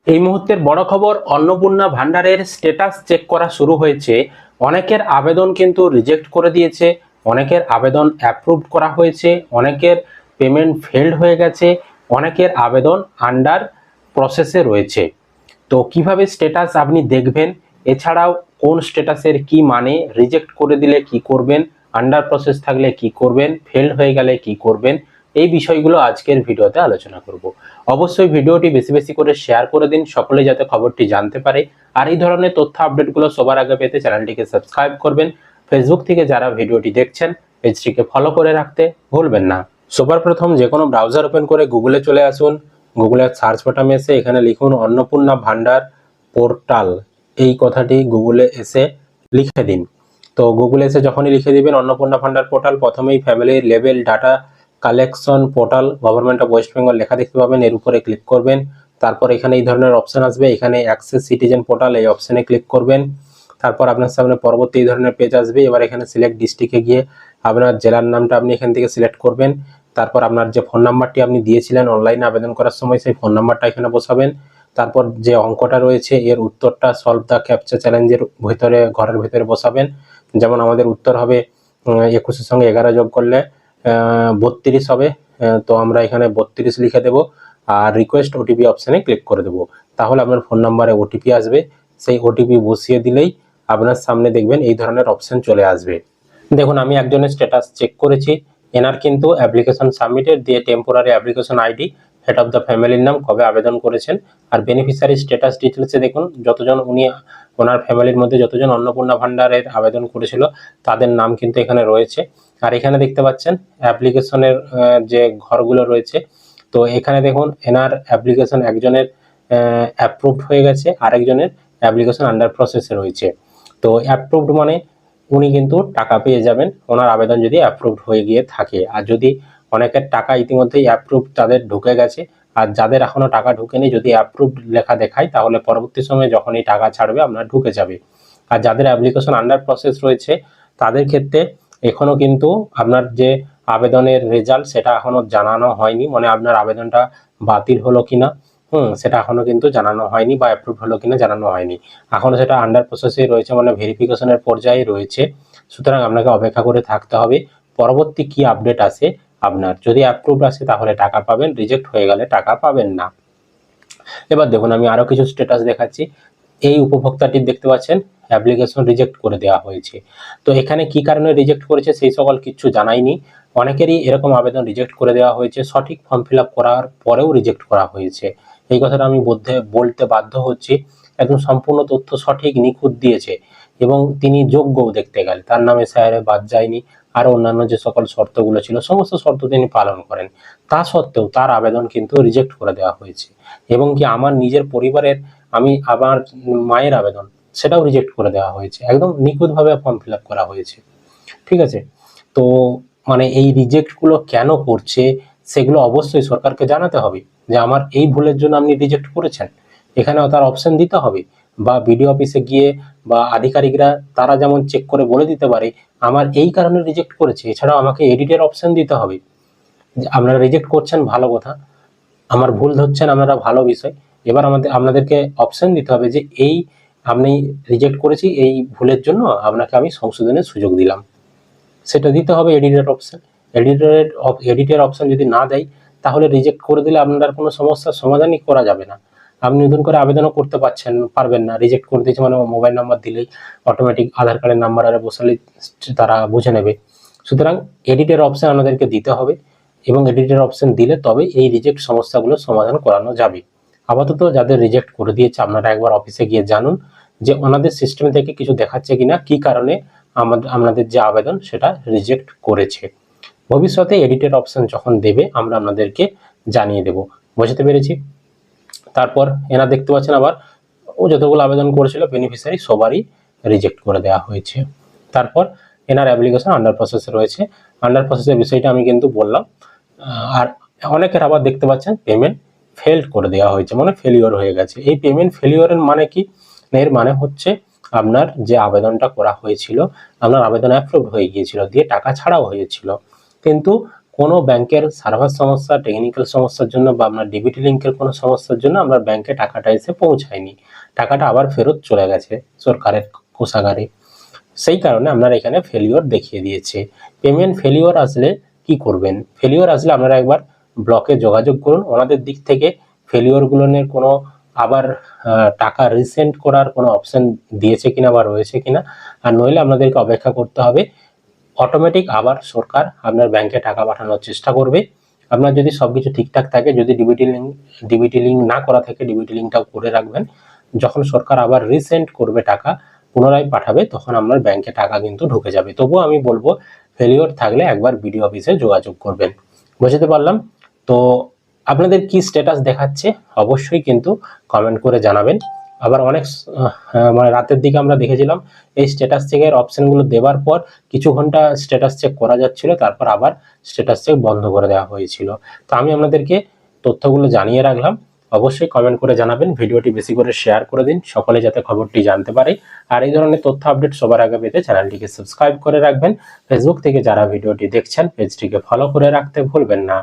এই মুহূর্তের বড় খবর, অন্নপূর্ণা ভান্ডারের স্ট্যাটাস চেক করা শুরু হয়েছে। অনেকের আবেদন কিন্তু রিজেক্ট করে দিয়েছে, অনেকের আবেদন অ্যাপ্রুভ করা হয়েছে, অনেকের পেমেন্ট ফেলড হয়ে গেছে, অনেকের আবেদন আন্ডার প্রসেসে রয়েছে। তো কিভাবে স্ট্যাটাস আপনি দেখবেন, এছাড়াও কোন স্ট্যাটাসের কি মানে, রিজেক্ট করে দিলে কি করবেন, আন্ডার প্রসেস থাকলে কি করবেন, ফেল হয়ে গেলে কি করবেন, এই বিষয়গুলো আজকের ভিডিওতে আলোচনা করব। অবশ্যই ভিডিওটি বেশি বেশি করে শেয়ার করে দিন, সকলে যাতে খবরটি জানতে পারে। আর এই ধরনের তথ্য আপডেটগুলো সবার আগে পেতে চ্যানেলটিকে সাবস্ক্রাইব করবেন। ফেসবুক থেকে যারা ভিডিওটি দেখছেন পেজটিকে ফলো করে রাখতে ভুলবেন না। সবার প্রথম যে কোনো ব্রাউজার ওপেন করে গুগলে চলে আসুন। গুগলের সার্চ বাটনে এসে এখানে লিখুন অন্নপূর্ণা ভান্ডার পোর্টাল, এই কথাটি গুগলে এসে লিখে দিন। তো গুগলে এসে যখনই লিখে দিবেন অন্নপূর্ণা ভান্ডার পোর্টাল, প্রথমেই family level data collection portal government of West Bengal লেখা দেখতে পাবেন, এর উপরে ক্লিক করবেন। তারপর এখানে এই ধরনের অপশন আসবে, এখানে অ্যাক্সেস সিটিজেন পোর্টাল, এই অপশনে ক্লিক করবেন। তারপর আপনার সামনে পরবর্তী এই ধরনের পেজ আসবে। এবার এখানে সিলেক্ট ডিস্ট্রিক্টে গিয়ে আপনার জেলার নামটা আপনি এখান থেকে সিলেক্ট করবেন। তারপর আপনার যে ফোন নাম্বারটি আপনি দিয়েছিলেন অনলাইনে আবেদন করার সময়, সেই ফোন নাম্বারটা এখানে বসাবেন। তারপর যে অঙ্কটা রয়েছে এর উত্তরটা সলভ দ্য ক্যাপচা চ্যালেঞ্জের ভিতরে ঘরের ভিতরে বসাবেন। যেমন আমাদের উত্তর হবে 21-এর সঙ্গে 11 যোগ করলে 32 হবে। তো আমরা এখানে 32 লিখে দেব আর রিকোয়েস্ট ওটিপি অপশানে ক্লিক করে দেব। তাহলে আপনার ফোন নাম্বারে ওটিপি আসবে, সেই ওটিপি বসিয়ে দিলেই আপনার সামনে দেখবেন এই ধরনের অপশন চলে আসবে। দেখুন আমি একজনের স্ট্যাটাস চেক করেছি, এনার কিন্তু অ্যাপ্লিকেশন সাবমিটেড দিয়ে temporary application ID, head of the ফ্যামিলির নাম, কবে আবেদন করেছেন, আর বেনিফিশিয়ারি স্ট্যাটাস ডিটেলসে দেখুন যতজন ওনার ফ্যামিলির মধ্যে যতজন অন্নপূর্ণা ভান্ডারের আবেদন করেছিল তাদের নাম কিন্তু এখানে রয়েছে। আর এখানে দেখতে পাচ্ছেন অ্যাপ্লিকেশনের যে ঘরগুলো রয়েছে, তো এখানে দেখুন এনার অ্যাপ্লিকেশন একজনের অ্যাপ্রুভড হয়ে গেছে, আরেকজনের অ্যাপ্লিকেশন আন্ডার প্রসেসে রয়েছে। তো অ্যাপ্রুভড মানে উনি কিন্তু টাকা পেয়ে যাবেন ওনার আবেদন যদি অ্যাপ্রুভড হয়ে গিয়ে থাকে। আর যদি অনেকের টাকা ইতিমধ্যেই অ্যাপ্রুভড তাদের ঢুকে গেছে, আর যাদের এখনো টাকা ঢুকেনি যদি অ্যাপ্রুভড লেখা দেখায় তাহলে পরবর্তী সময়ে যখন এই টাকা ছাড়বে আপনার ঢুকে যাবে। আর যাদের অ্যাপ্লিকেশন আন্ডার প্রসেস রয়েছে তাদের ক্ষেত্রে এখনো কিন্তু আপনার যে আবেদনের রেজাল্ট সেটা এখনো জানানো হয়নি, মানে আপনার আবেদনটা বাতিল হলো কিনা সেটা এখনো কিন্তু জানানো হয়নি, বা অ্যাপ্রুভ হলো কিনা জানানো হয়নি। এখনো সেটা আন্ডার প্রসেসে রয়েছে, মানে ভেরিফিকেশনের পর্যায়ে রয়েছে। সুতরাং আপনাকে অপেক্ষা করে থাকতে হবে পরবর্তী কি আপডেট আসে। আপনার যদি অ্যাপ্রুভ আসে তাহলে টাকা পাবেন, রিজেক্ট হয়ে গেলে টাকা পাবেন না। এবার দেখুন আমি আরো কিছু স্ট্যাটাস দেখাচ্ছি। এই উপভোক্তাটির দেখতে পাচ্ছেন অ্যাপ্লিকেশন রিজেক্ট করে দেওয়া হয়েছে। তো এখানে কি কারণে রিজেক্ট করেছে সেই সকল কিছু জানাইনি। অনেকেরই এরকম আবেদন রিজেক্ট করে দেওয়া হয়েছে, সঠিক ফর্ম ফিল আপ করার পরেও রিজেক্ট করা হয়েছে। এই কথাটা আমি বলতে বাধ্য হচ্ছি। একদম সম্পূর্ণ তথ্য সঠিক নিখুঁত দিয়েছে এবং তিনি যোগ্যও দেখতে গেলে, তার নামে স্যারে বাদ যায়নি, আরো অন্যান্য যে সকল শর্তগুলো ছিল সমস্ত শর্ত তিনি পালন করেন। তা সত্ত্বেও তার আবেদন কিন্তু রিজেক্ট করে দেওয়া হয়েছে। এবং কি আমার নিজের পরিবারের আমার মায়ের আবেদন সেটাও রিজেক্ট করে দেওয়া হয়েছে, একদম নিখুঁতভাবে ফর্ম ফিল আপ করা হয়েছে। ঠিক আছে, তো মানে এই রিজেক্টগুলো কেন করছে সেগুলো অবশ্যই সরকারকে জানাতে হবে যে আমার এই ভুলের জন্য আপনি রিজেক্ট করেছেন, এখানেও তার অপশন দিতে হবে। বা বিডিও অফিসে গিয়ে বা আধিকারিকরা তারা যেমন চেক করে বলে দিতে পারে আমার এই কারণে রিজেক্ট করেছে, এছাড়াও আমাকে এডিটের অপশন দিতে হবে। আপনারা রিজেক্ট করছেন ভালো কথা, আমার ভুল ধরছেন আপনারা ভালো বিষয়, এবার আপনাদেরকে অপশন দিতে হবে যে এই আপনি রিজেক্ট করেছি এই ভুলের জন্য আপনাকে আমি সংশোধনের সুযোগ দিলাম, সেটা দিতে হবে এডিটের অপশন। এডিটের অপশন যদি না দেয় তাহলে রিজেক্ট করে দিলে আপনার কোনো সমস্যার সমাধানই করা যাবে না, আপনি নতুন করে আবেদনও করতে পারবেন না। রিজেক্ট করে দিয়েছে মানে মোবাইল নাম্বার দিলেই অটোমেটিক আধার কার্ডের নাম্বার আরে বসালে তারা বুঝে নেবে। সুতরাং এডিটের অপশন আমাদেরকে দিতে হবে এবং এডিটের অপশন দিলে তবে এই রিজেক্ট সমস্যাগুলো সমাধান করানো যাবে। আপাতত যাদের রিজেক্ট করে দিয়েছে আপনারা একবার অফিসে গিয়ে জানুন যে ওনাদের সিস্টেম থেকে কিছু দেখাচ্ছে কিনা, কি কারণে আপনাদের যে আবেদন সেটা রিজেক্ট করেছে। ভবিষ্যতে এডিটের অপশন যখন দেবে আমরা আপনাদেরকে জানিয়ে দেব। বুঝতে পেরেছি। তারপর এনা দেখতে পাচ্ছেন আবার ও যতগুলো আবেদন করেছিল বেনিফিশিয়ারি সবারই রিজেক্ট করে দেওয়া হয়েছে। তারপর এনার অ্যাপ্লিকেশন আন্ডার প্রসেসে রয়েছে, আন্ডার প্রসেসের বিষয়টা আমি কিন্তু বললাম। আর অনেকের আবার দেখতে পাচ্ছেন পেমেন্ট ফেলড করে দেওয়া হয়েছে, মানে ফেলিওর হয়ে গেছে। এই পেমেন্ট ফেলিওরের মানে কি? এর মানে হচ্ছে আপনার যে আবেদনটা করা হয়েছিল আপনার আবেদন অ্যাপ্রুভ হয়ে গিয়েছিল দিয়ে টাকা ছাড়াও হয়েছিল, কিন্তু কোনো ব্যাংকের সার্ভার সমস্যা, টেকনিক্যাল সমস্যার জন্য বা আপনার ডিবিটি লিঙ্কের কোনো সমস্যার জন্য আপনার ব্যাংকে টাকাটা এসে পৌঁছায়নি, টাকাটা আবার ফেরত চলে গেছে সরকারের কোষাগারে। সেই কারণে আপনার এখানে ফেলিওর দেখিয়ে দিয়েছে। পেমেন্ট ফেলিওর আসলে কি করবেন? ফেলিওর আসলে আপনারা একবার ব্লকে যোগাযোগ করুন, ওনাদের দিক থেকে ফেলিওরগুলোর কোনো আবার টাকা রিসেন্ড করার কোনো অপশন দিয়েছে কিনা বা রয়েছে কিনা, আর নইলে আপনাদেরকে অপেক্ষা করতে হবে। অটোমেটিক আবার সরকার আপনার ব্যাংকে টাকা পাঠানোর চেষ্টা করবে। আপনার যদি সবকিছু ঠিকঠাক থাকে, যদি ডিবিটি লিঙ্ক না করা থাকে, ডিবিটি লিঙ্কটাও করে রাখবেন। যখন সরকার আবার রিসেন্ড করবে টাকা, পুনরায় পাঠাবে, তখন আপনার ব্যাংকে টাকা কিন্তু ঢুকে যাবে। তবুও আমি বলবো ফেলিওর থাকলে একবার বিডিও অফিসে যোগাযোগ করবেন। বুঝতে পারলাম। তো আপনাদের কি স্ট্যাটাস দেখাচ্ছে অবশ্যই কিন্তু কমেন্ট করে জানাবেন। আবার অনেক মানে রাতের দিকে আমরা দেখেছিলাম এই স্ট্যাটাস চেকের অপশনগুলো দেওয়ার পর কিছু ঘন্টা স্ট্যাটাস চেক করা যাচ্ছিল, তারপর আবার স্ট্যাটাস চেক বন্ধ করে দেওয়া হয়েছিল। তো আমি আপনাদেরকে তথ্যগুলো জানিয়ে রাখলাম। অবশ্যই কমেন্ট করে জানাবেন, ভিডিওটি বেশি করে শেয়ার করে দিন, সকলে যাতে খবরটি জানতে পারে। আর এই ধরনের তথ্য আপডেট সবার আগে পেতে চ্যানেলটিকে সাবস্ক্রাইব করে রাখবেন। ফেসবুক থেকে যারা ভিডিওটি দেখছেন পেজটিকে ফলো করে রাখতে ভুলবেন না।